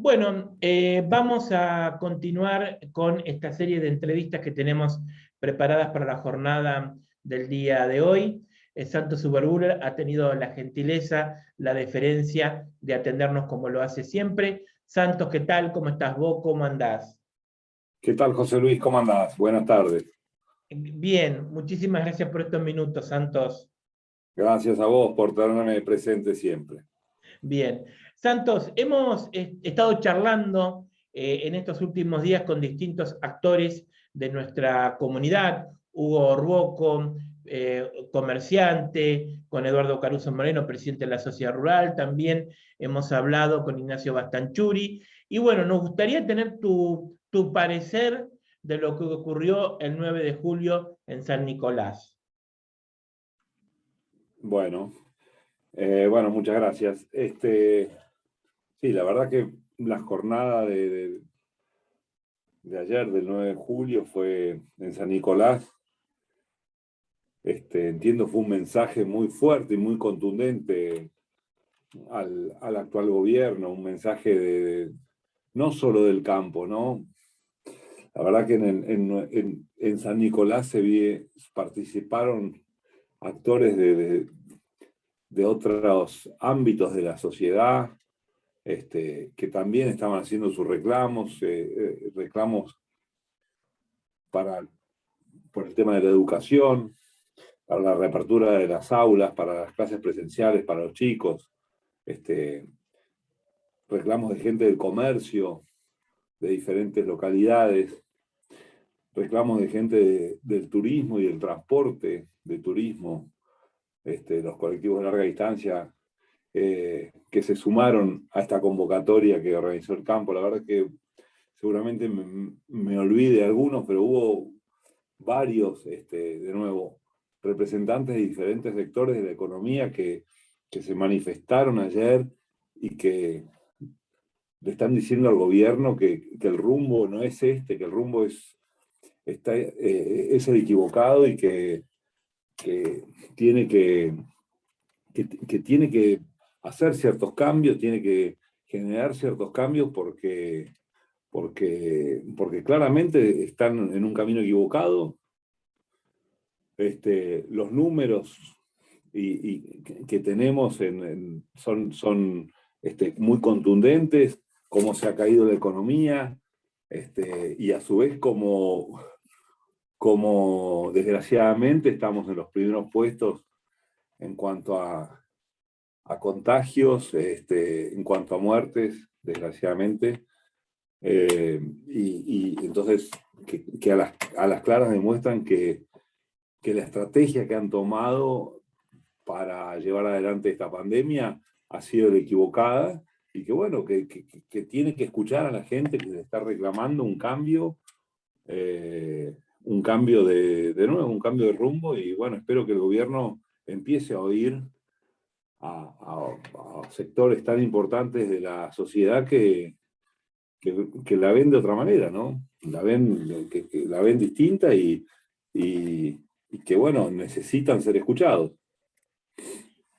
Bueno, vamos a continuar con esta serie de entrevistas que tenemos preparadas para la jornada del día de hoy. Santos Überbuller ha tenido la gentileza, la deferencia de atendernos como lo hace siempre. Santos, ¿qué tal? ¿Cómo estás vos? ¿Cómo andás? ¿Qué tal, José Luis? ¿Cómo andás? Buenas tardes. Bien, muchísimas gracias por estos minutos, Santos. Gracias a vos por tenerme presente siempre. Bien. Santos, hemos estado charlando en estos últimos días con distintos actores de nuestra comunidad. Hugo Orboco, comerciante, con Eduardo Caruso Moreno, presidente de la Sociedad Rural. También hemos hablado con Ignacio Bastanchuri. Y bueno, nos gustaría tener tu parecer de lo que ocurrió el 9 de julio en San Nicolás. Bueno, muchas gracias. Sí, la verdad que la jornada de ayer, del 9 de julio, fue en San Nicolás. Entiendo fue un mensaje muy fuerte y muy contundente al actual gobierno, un mensaje no solo del campo, ¿no? La verdad que en San Nicolás participaron actores de otros ámbitos de la sociedad, que también estaban haciendo sus reclamos por el tema de la educación, para la reapertura de las aulas, para las clases presenciales, para los chicos, reclamos de gente del comercio, de diferentes localidades, reclamos de gente del turismo y del transporte de turismo, los colectivos de larga distancia, que se sumaron a esta convocatoria que organizó el campo. La verdad que seguramente me olvide algunos, pero hubo varios, de nuevo, representantes de diferentes sectores de la economía que se manifestaron ayer y que le están diciendo al gobierno que el rumbo no es que el rumbo es el equivocado y que tiene que tiene que hacer ciertos cambios, tiene que generar ciertos cambios porque claramente están en un camino equivocado. Los números que tenemos son muy contundentes, cómo se ha caído la economía, y a su vez como desgraciadamente estamos en los primeros puestos en cuanto a contagios, en cuanto a muertes, desgraciadamente. Y entonces, que a las claras demuestran que la estrategia que han tomado para llevar adelante esta pandemia ha sido la equivocada y que bueno, que tiene que escuchar a la gente que le está reclamando un cambio de nuevo, un cambio de rumbo, y bueno, espero que el gobierno empiece a oír a sectores tan importantes de la sociedad que la ven de otra manera, ¿no? Que la ven distinta y que, bueno, necesitan ser escuchados.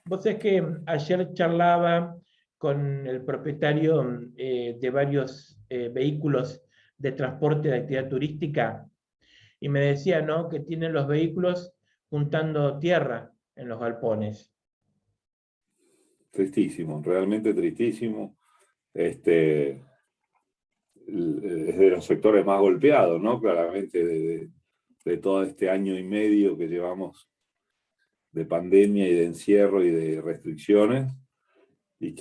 Vos sabés que ayer charlaba con el propietario de varios vehículos de transporte de actividad turística y me decía, ¿no?, que tienen los vehículos juntando tierra en los galpones. Tristísimo, realmente tristísimo. Es de los sectores más golpeados, ¿no? Claramente de todo este año y medio que llevamos de pandemia y de encierro y de restricciones, y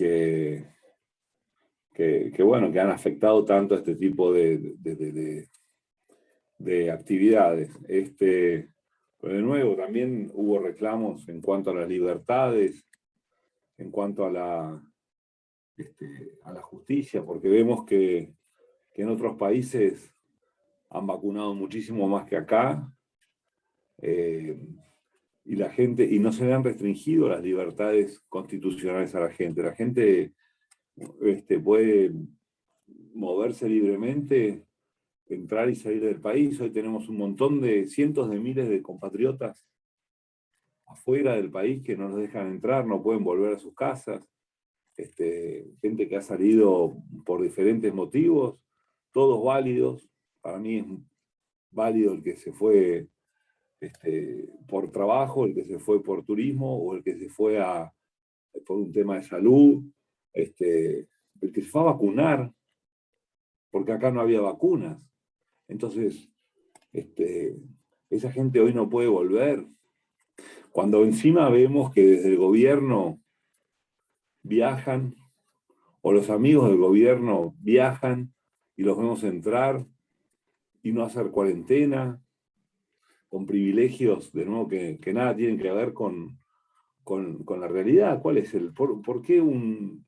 bueno, que han afectado tanto a este tipo de actividades. Pero de nuevo, también hubo reclamos en cuanto a las libertades, en cuanto a la justicia, porque vemos que en otros países han vacunado muchísimo más que acá, y la gente, y no se le han restringido las libertades constitucionales a la gente. La gente puede moverse libremente, entrar y salir del país. Hoy tenemos un montón de cientos de miles de compatriotas afuera del país que no los dejan entrar, no pueden volver a sus casas. gente que ha salido por diferentes motivos, todos válidos. Para mí es válido el que se fue por trabajo, el que se fue por turismo, o el que se fue por un tema de salud, el que se fue a vacunar, porque acá no había vacunas. Entonces, esa gente hoy no puede volver. Cuando encima vemos que desde el gobierno viajan, o los amigos del gobierno viajan y los vemos entrar y no hacer cuarentena, con privilegios, de nuevo, que nada tienen que ver con la realidad. ¿Cuál es por qué un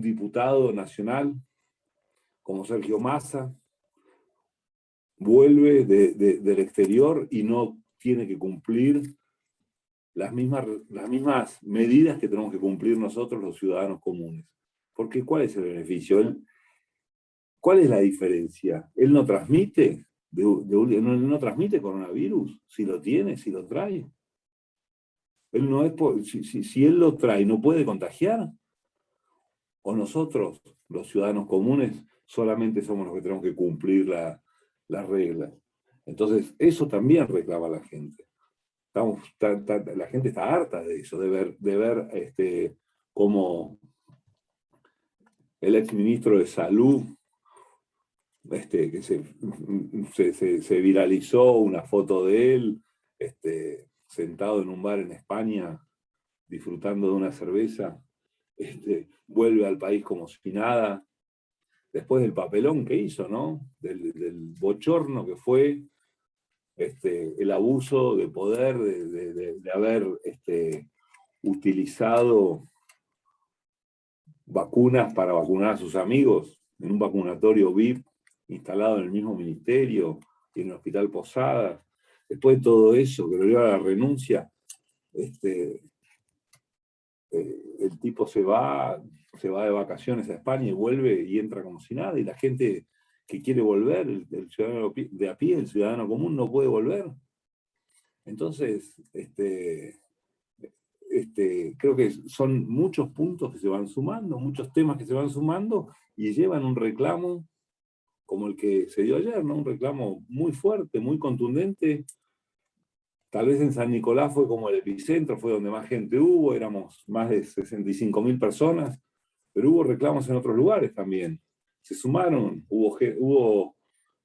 diputado nacional como Sergio Massa vuelve del exterior y no tiene que cumplir las mismas medidas que tenemos que cumplir nosotros los ciudadanos comunes? Porque ¿cuál es el beneficio? ¿Cuál es la diferencia? ¿Él no transmite? ¿No transmite coronavirus? Si lo tiene, si lo trae. Él no es si él lo trae, ¿no puede contagiar? ¿O nosotros, los ciudadanos comunes, solamente somos los que tenemos que cumplir las reglas? Entonces, eso también reclama la gente. La gente está harta de eso, de ver cómo el exministro de Salud, que se viralizó una foto de él sentado en un bar en España disfrutando de una cerveza, vuelve al país como si nada, después del papelón que hizo, ¿no? Del bochorno que fue el abuso de poder, de haber utilizado vacunas para vacunar a sus amigos en un vacunatorio VIP instalado en el mismo ministerio y en el Hospital Posadas. Después de todo eso, que lo lleva a la renuncia, el tipo se va de vacaciones a España y vuelve y entra como si nada, y la gente que quiere volver, el ciudadano de a pie, el ciudadano común, no puede volver. Entonces, creo que son muchos puntos que se van sumando, muchos temas que se van sumando y llevan un reclamo como el que se dio ayer, ¿no? Un reclamo muy fuerte, muy contundente. Tal vez en San Nicolás fue como el epicentro, fue donde más gente hubo, éramos más de 65.000 personas, pero hubo reclamos en otros lugares también. Se sumaron, hubo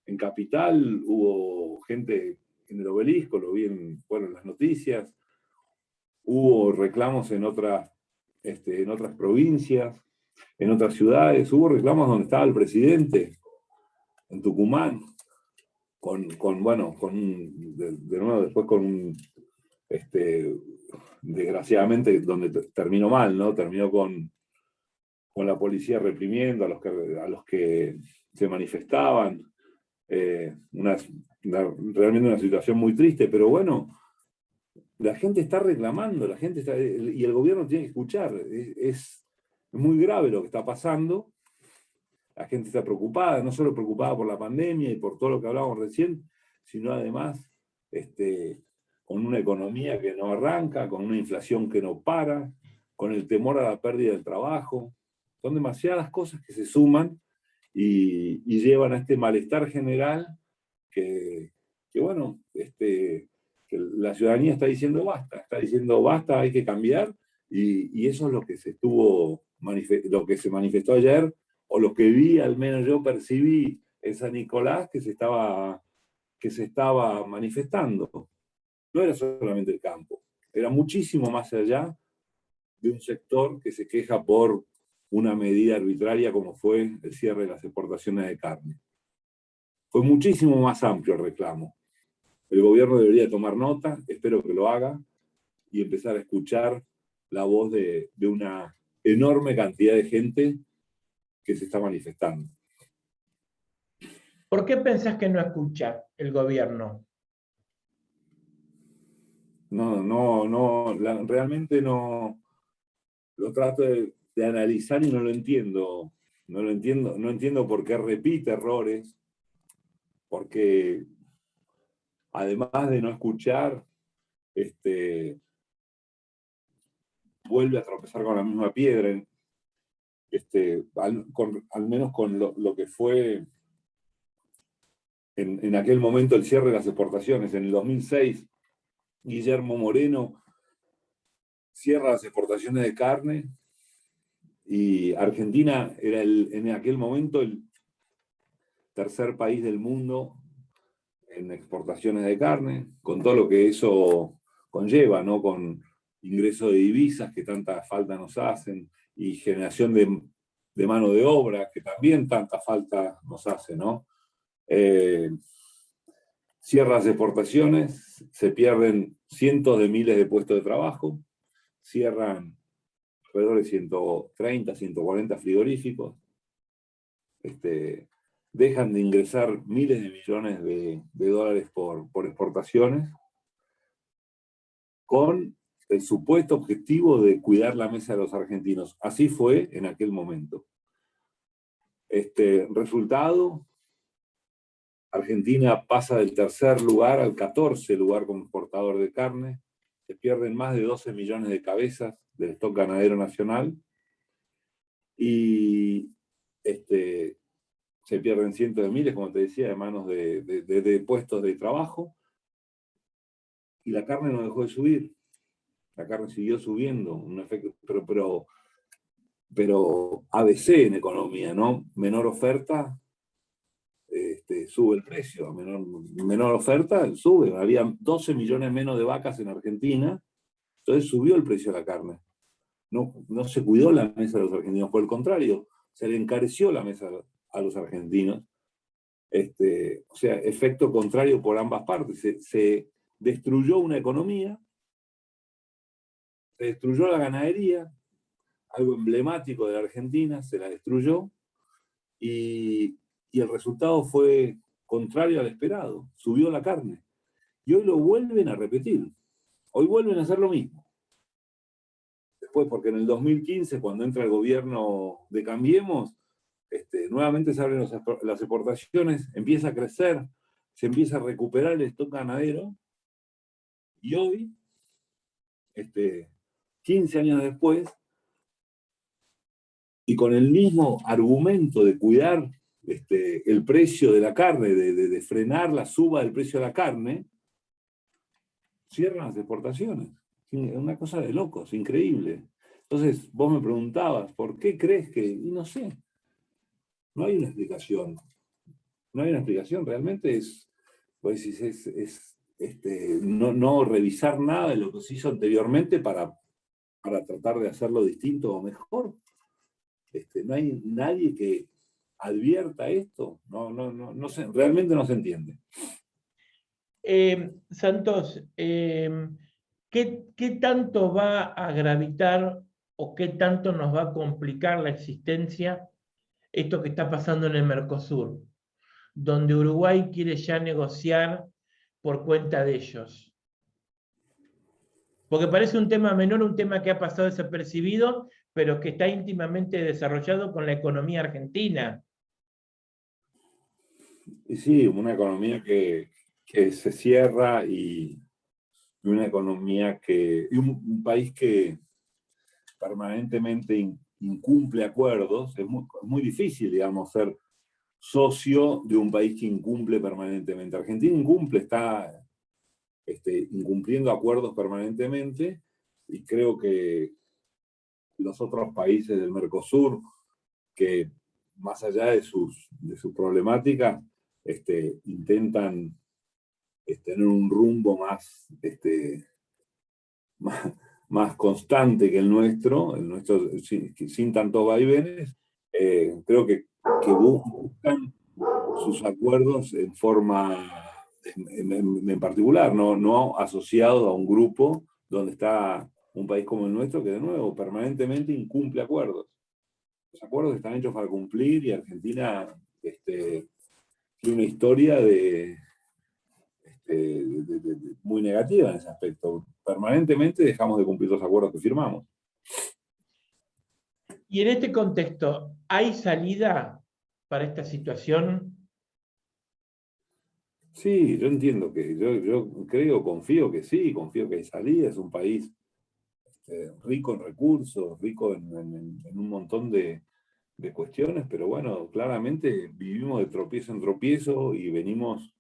en Capital, hubo gente en el Obelisco, lo vi en las noticias, hubo reclamos en otras provincias, en otras ciudades, hubo reclamos donde estaba el presidente, en Tucumán, de nuevo después con un, desgraciadamente, donde terminó mal, ¿no? Terminó con la policía reprimiendo a los que se manifestaban, realmente una situación muy triste, pero bueno, la gente está reclamando, y el gobierno tiene que escuchar, es muy grave lo que está pasando. La gente está preocupada, no solo preocupada por la pandemia y por todo lo que hablábamos recién, sino además con una economía que no arranca, con una inflación que no para, con el temor a la pérdida del trabajo. Son demasiadas cosas que se suman y llevan a este malestar general que la ciudadanía está diciendo basta, hay que cambiar, y eso es lo que lo que se manifestó ayer, o lo que vi, al menos yo percibí en San Nicolás, que se estaba manifestando. No era solamente el campo, era muchísimo más allá de un sector que se queja por una medida arbitraria como fue el cierre de las exportaciones de carne. Fue muchísimo más amplio el reclamo. El gobierno debería tomar nota, espero que lo haga, y empezar a escuchar la voz de una enorme cantidad de gente que se está manifestando. ¿Por qué pensás que no escucha el gobierno? Realmente no lo trato de analizar y no lo entiendo. No entiendo por qué repite errores, porque además de no escuchar, vuelve a tropezar con la misma piedra. al menos con lo que fue en aquel momento el cierre de las exportaciones. En el 2006, Guillermo Moreno cierra las exportaciones de carne y Argentina era en aquel momento el tercer país del mundo en exportaciones de carne, con todo lo que eso conlleva, ¿no? Con ingreso de divisas que tanta falta nos hacen y generación de mano de obra que también tanta falta nos hace, ¿no? Cierra las exportaciones, se pierden cientos de miles de puestos de trabajo, cierran alrededor de 130, 140 frigoríficos, dejan de ingresar miles de millones de dólares por exportaciones, con el supuesto objetivo de cuidar la mesa de los argentinos. Así fue en aquel momento. Resultado, Argentina pasa del tercer lugar al 14 lugar como exportador de carne, se pierden más de 12 millones de cabezas del stock ganadero nacional y se pierden cientos de miles, como te decía, de manos de puestos de trabajo, y la carne no dejó de subir. La carne siguió subiendo, un efecto, pero ABC en economía, ¿no? Menor oferta, sube el precio, menor oferta, sube. Había 12 millones menos de vacas en Argentina, entonces subió el precio de la carne. No se cuidó la mesa de los argentinos, por el contrario, se le encareció la mesa a los argentinos. O sea, efecto contrario por ambas partes. Se destruyó una economía, se destruyó la ganadería, algo emblemático de la Argentina, se la destruyó, y el resultado fue contrario al esperado, subió la carne. Y hoy lo vuelven a repetir, hoy vuelven a hacer lo mismo. Después, porque en el 2015, cuando entra el gobierno de Cambiemos, nuevamente se abren las exportaciones, empieza a crecer, se empieza a recuperar el stock ganadero, y hoy, 15 años después, y con el mismo argumento de cuidar el precio de la carne, de frenar la suba del precio de la carne, cierran las exportaciones. Es una cosa de locos, increíble. Entonces, vos me preguntabas, ¿por qué crees que...? Y no sé, no hay una explicación. No hay una explicación, realmente pues no revisar nada de lo que se hizo anteriormente para tratar de hacerlo distinto o mejor. No hay nadie que advierta esto. No sé, realmente no se entiende. Santos, ¿qué tanto va a gravitar o qué tanto nos va a complicar la existencia esto que está pasando en el Mercosur, donde Uruguay quiere ya negociar por cuenta de ellos? Porque parece un tema menor, un tema que ha pasado desapercibido, pero que está íntimamente desarrollado con la economía argentina. Y sí, una economía que se cierra y una economía y un país que permanentemente incumple acuerdos. Es muy difícil, digamos, ser socio de un país que incumple permanentemente. Argentina incumple, está incumpliendo acuerdos permanentemente, y creo que los otros países del Mercosur, que más allá de sus problemáticas, intentan tener un rumbo más constante que el nuestro sin tantos vaivenes. Creo que buscan sus acuerdos en forma, en particular, no asociados a un grupo donde está un país como el nuestro, que de nuevo permanentemente incumple acuerdos. Los acuerdos están hechos para cumplir, y Argentina tiene una historia muy negativa en ese aspecto. Permanentemente dejamos de cumplir los acuerdos que firmamos. Y en este contexto, ¿hay salida para esta situación? Sí, yo entiendo que, yo creo, confío que sí, confío que hay salida. Es un país rico en recursos, rico en un montón de de cuestiones, pero bueno, claramente vivimos de tropiezo en tropiezo y venimos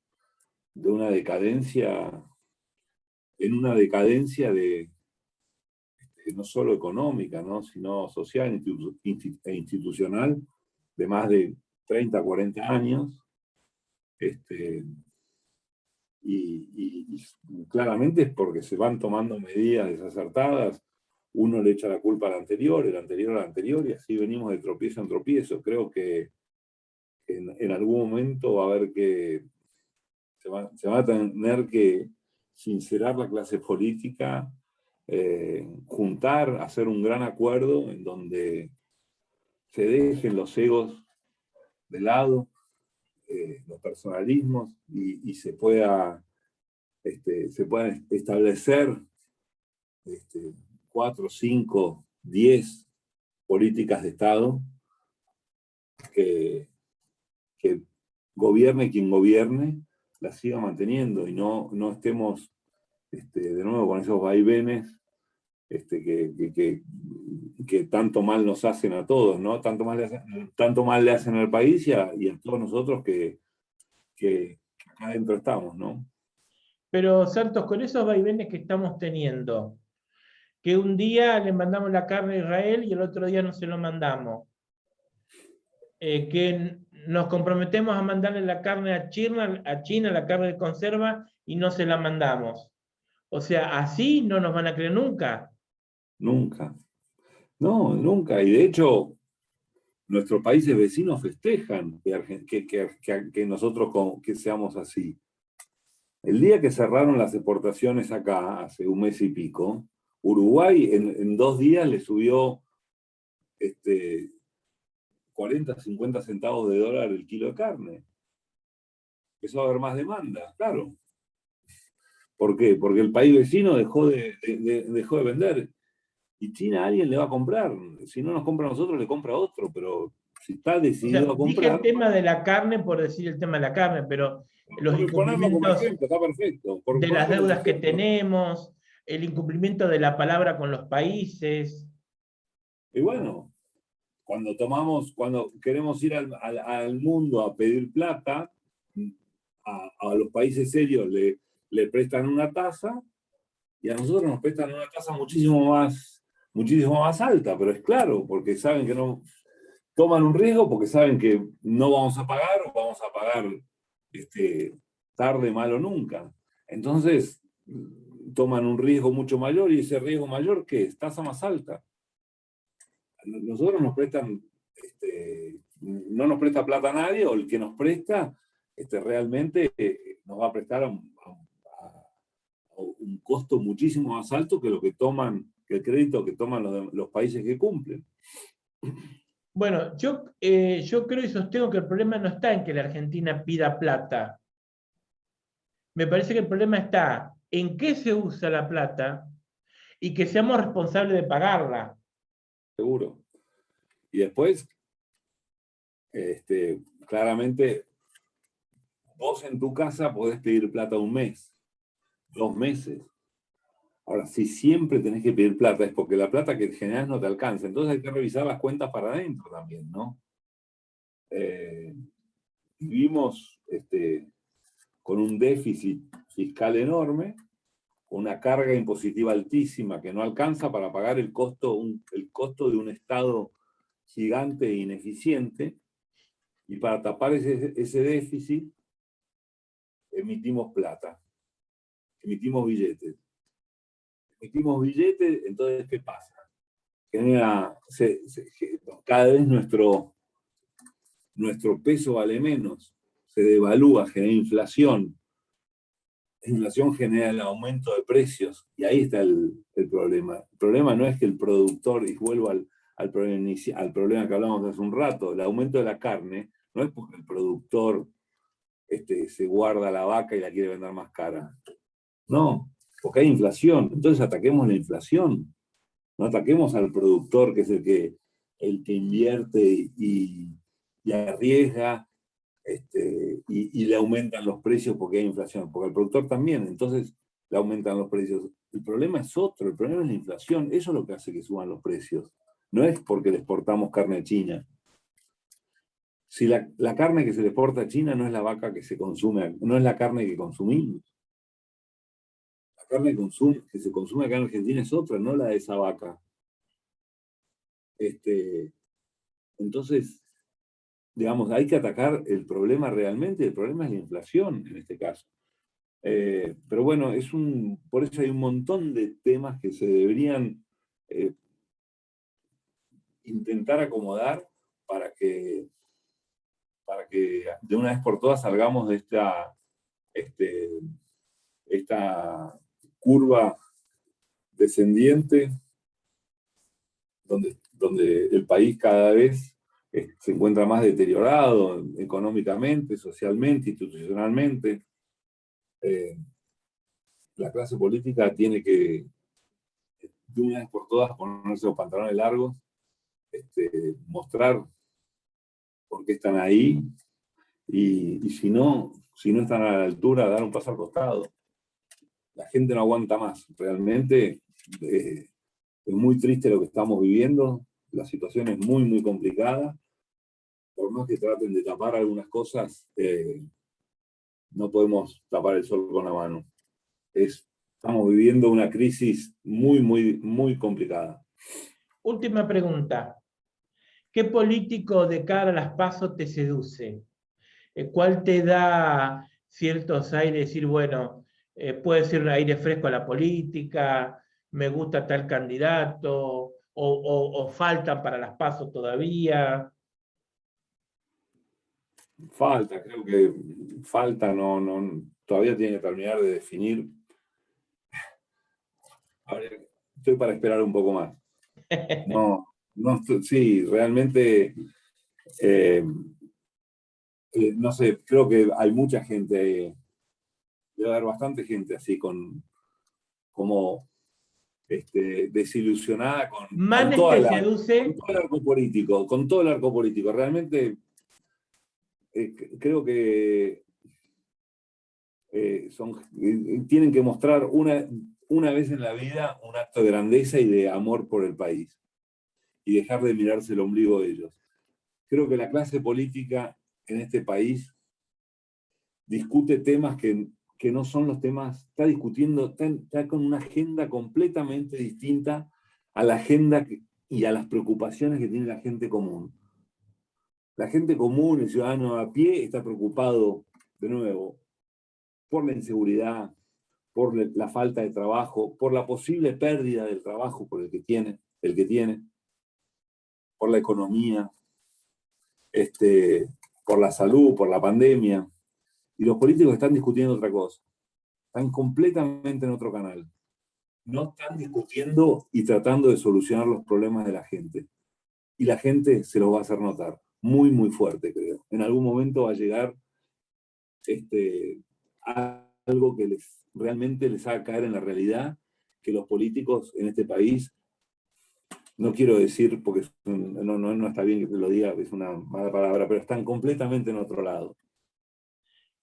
de una decadencia, en una decadencia de no solo económica, ¿no? Sino social e institucional de más de 30, 40 años. Y claramente es porque se van tomando medidas desacertadas. Uno le echa la culpa al anterior, el anterior al anterior, y así venimos de tropiezo en tropiezo. Creo que en algún momento va a haber que, se va a tener que sincerar la clase política, juntar, hacer un gran acuerdo en donde se dejen los egos de lado, los personalismos, y se puedan establecer 4, 5, 10 políticas de Estado que, que gobierne quien gobierne, las siga manteniendo y no estemos de nuevo con esos vaivenes que tanto mal nos hacen a todos, ¿no? Tanto mal le hacen al país y a todos nosotros que acá adentro estamos, ¿no? Pero Santos, con esos vaivenes que estamos teniendo, que un día le mandamos la carne a Israel y el otro día no se lo mandamos, que nos comprometemos a mandarle la carne a China, la carne de conserva, y no se la mandamos. O sea, así no nos van a creer nunca. Nunca. No, nunca. Y de hecho, nuestros países vecinos festejan que nosotros que seamos así. El día que cerraron las exportaciones acá, hace un mes y pico, Uruguay en 2 días le subió 40, 50 centavos de dólar el kilo de carne. Empezó a haber más demanda, claro. ¿Por qué? Porque el país vecino dejó de vender. Y China a alguien le va a comprar. Si no nos compra a nosotros, le compra a otro. Pero si está O sea, decidido a dije el comprar, tema de la carne por decir el tema de la carne, pero los por ponerlo como incumplimientos ejemplo, está perfecto. Por de las ponerlo como deudas que ejemplo. tenemos, el incumplimiento de la palabra con los países. Y bueno, cuando queremos ir al mundo a pedir plata, a los países serios le prestan una tasa y a nosotros nos prestan una tasa muchísimo más alta, pero es claro, porque saben que no toman un riesgo, porque saben que no vamos a pagar o vamos a pagar tarde, mal o nunca. Entonces, toman un riesgo mucho mayor y ese riesgo mayor, ¿qué es? Tasa más alta. Nosotros nos prestan, no nos presta plata a nadie, o el que nos presta realmente nos va a prestar a un costo muchísimo más alto que lo que toman, que el crédito que toman los países que cumplen. Bueno, yo creo y sostengo que el problema no está en que la Argentina pida plata. Me parece que el problema está en qué se usa la plata y que seamos responsables de pagarla. Seguro. Y después, claramente, vos en tu casa podés pedir plata 1 mes, 2 meses. Ahora, si siempre tenés que pedir plata es porque la plata que generás no te alcanza. Entonces hay que revisar las cuentas para adentro también, ¿no? Vivimos con un déficit fiscal enorme, con una carga impositiva altísima que no alcanza para pagar el costo de un Estado gigante e ineficiente, y para tapar ese déficit emitimos plata, emitimos billetes. Emitimos billetes, entonces, ¿qué pasa? Cada vez nuestro peso vale menos, se devalúa, genera inflación. La inflación genera el aumento de precios y ahí está el problema. El problema no es que el productor, y vuelvo al problema que hablamos hace un rato, el aumento de la carne, no es porque el productor se guarda la vaca y la quiere vender más cara. No, porque hay inflación. Entonces ataquemos la inflación. No ataquemos al productor, que es el que invierte y arriesga, y le aumentan los precios porque hay inflación, porque al productor también, entonces le aumentan los precios. El problema es otro, el problema es la inflación, eso es lo que hace que suban los precios. No es porque le exportamos carne a China, Si la carne que se le exporta a China no es la vaca que se consume, no es la carne que consumimos. La carne que se consume acá en Argentina es otra, no la de esa vaca. Entonces, digamos, hay que atacar el problema realmente, el problema es la inflación en este caso. Pero bueno, por eso hay un montón de temas que se deberían intentar acomodar para que de una vez por todas salgamos de esta curva descendiente donde el país cada vez se encuentra más deteriorado económicamente, socialmente, institucionalmente. La clase política tiene que, de una vez por todas, ponerse los pantalones largos, mostrar por qué están ahí, y si no están a la altura, dar un paso al costado. La gente no aguanta más. Realmente es muy triste lo que estamos viviendo. La situación es muy, muy complicada. Por más que traten de tapar algunas cosas, no podemos tapar el sol con la mano. Estamos viviendo una crisis muy, muy, muy complicada. Última pregunta. ¿Qué político de cara a las PASO te seduce? ¿Cuál te da ciertos aires? Decir, bueno, puede ser un aire fresco a la política, me gusta tal candidato, o faltan para las PASO todavía. Creo que falta, todavía tiene que terminar de definir. Estoy para esperar un poco más. Sí, realmente, no sé, creo que hay mucha gente, debe haber bastante gente así, como desilusionada con Manes te seduce. todo el arco político. Realmente creo que tienen que mostrar una vez en la vida un acto de grandeza y de amor por el país y dejar de mirarse el ombligo de ellos. Creo que la clase política en este país discute temas que no son los temas, está con una agenda completamente distinta a la agenda y a las preocupaciones que tiene la gente común. La gente común, el ciudadano a pie, está preocupado, de nuevo, por la inseguridad, por la falta de trabajo, por la posible pérdida del trabajo por el que tiene, por la economía, por la salud, por la pandemia. Y los políticos están discutiendo otra cosa. Están completamente en otro canal. No están discutiendo y tratando de solucionar los problemas de la gente. Y la gente se los va a hacer notar. Muy, muy fuerte, creo. En algún momento va a llegar algo que realmente les haga caer en la realidad, que los políticos en este país, no quiero decir, porque no está bien que lo diga, es una mala palabra, pero están completamente en otro lado.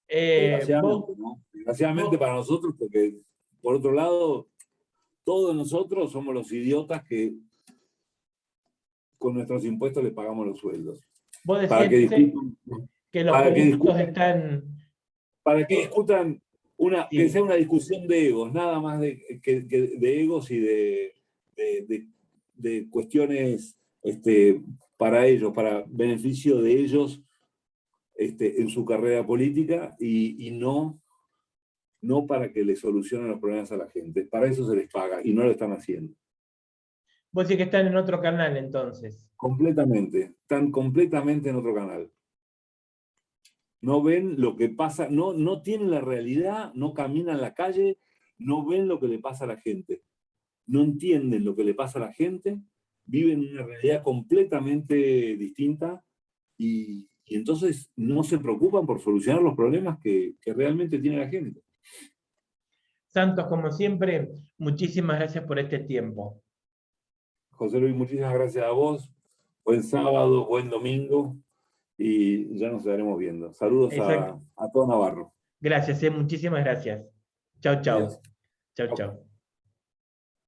Desgraciadamente, ¿no? Desgraciadamente para nosotros, porque por otro lado, todos nosotros somos los idiotas que con nuestros impuestos les pagamos los sueldos. Vos decís que los políticos están... Para que discutan, que sea una discusión de egos, nada más de egos y de cuestiones para ellos, para beneficio de ellos en su carrera política y no para que le solucionen los problemas a la gente. Para eso se les paga y no lo están haciendo. Vos decís que están en otro canal entonces. Completamente, están completamente en otro canal. No ven lo que pasa, no tienen la realidad, no caminan la calle, no ven lo que le pasa a la gente. No entienden lo que le pasa a la gente, viven una realidad completamente distinta y entonces no se preocupan por solucionar los problemas que realmente tiene la gente. Santos, como siempre, muchísimas gracias por este tiempo. José Luis, muchísimas gracias a vos. Buen sábado, buen domingo y ya nos estaremos viendo. Saludos a todo Navarro. Gracias, muchísimas gracias. Chau, chau. Adiós. Chau, chau.